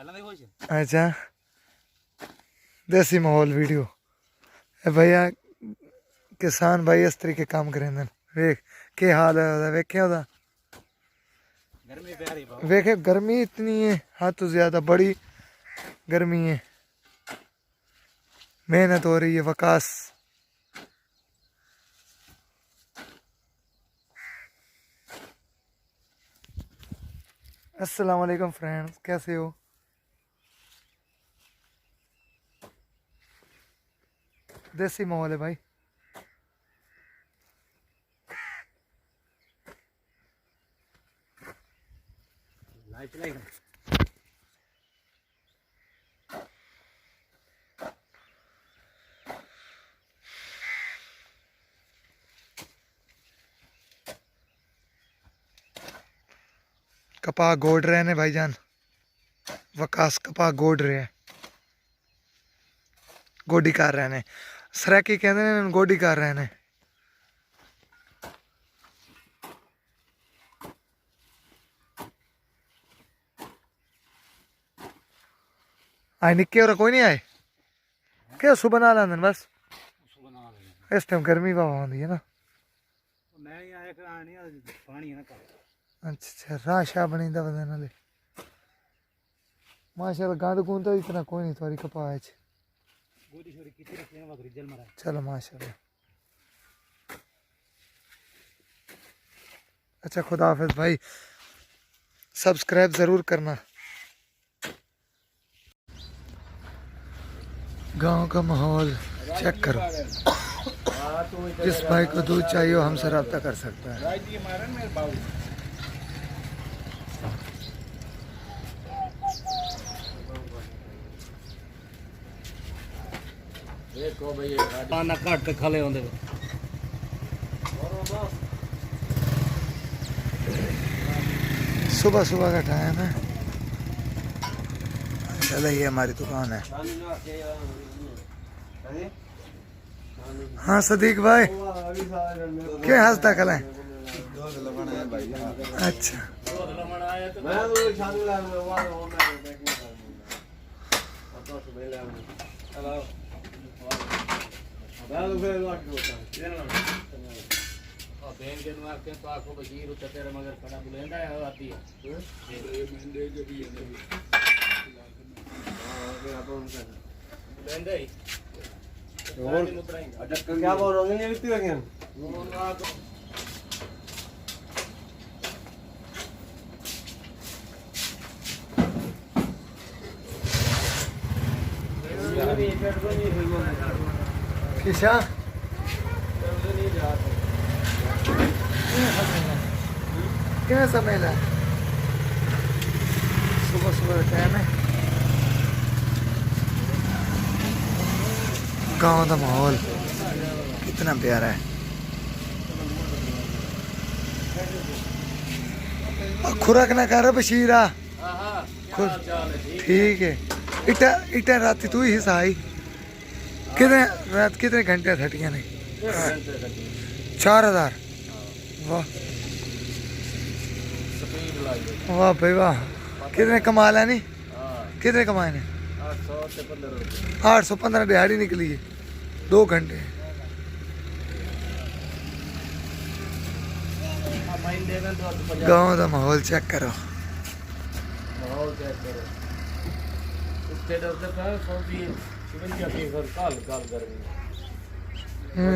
अच्छा देसी माहौल वीडियो भैया किसान भाई इस तरीके काम करेंगे वेख के हाल है वेख्या वेखे गर्मी इतनी है हद तो ज्यादा बड़ी गर्मी है मेहनत हो रही है वकास अस्सलाम वालेकुम फ्रेंड्स कैसे हो देसी माहौल है भाई कपा गोड़ रहे ने भाईजान वकास कपा गोड़ रहे हैं गोडी कर रहे ने सराकी कहते हैं गोडी कर रहे ने आए निक्के और कोई नहीं आए क्या सुबह ना लाने बस इस टाइम गर्मी हवा आती है ना अच्छा राह शाह बनी बंदे नाले माशाल्लाह गंद गुंद तो इतना कोई नहीं थोड़ी कपा चलो माशाल्लाह अच्छा खुदा हाफिज भाई सब्सक्राइब ज़रूर करना गांव का माहौल चेक करो जिस भाई को दूध चाहिए हमसे रब्ता कर सकता है देखो भाई पाना काट के खले होंगे सुबह सुबह का टाइम है चलो ये हमारी दुकान है हाँ सदीक भाई क्या हंसता कल है अच्छा क्या बोल रहे हैं किसा क्या समय है सुबह सुबह का टाइम है गांव का माहौल कितना प्यारा है खुराक ना कर बशीरा ठीक है इटा इटा रात तू ही सहाई कितने रात कितने घंटे थटिया ने 4000 वाह वाह भाई वाह कितने कमा ला नहीं कितने कमाए ने 815 दिहाड़ी निकली है 2 घंटे गाँव का माहौल चेक करो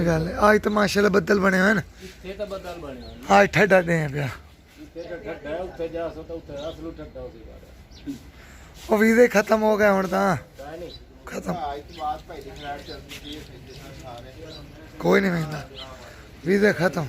गल आज तो माशाल्लाह बदल बने हुए आज ठंडा दे पिया वीजे खत्म हो गए हूँ खत्म कोई नहीं मिलता वीजे खत्म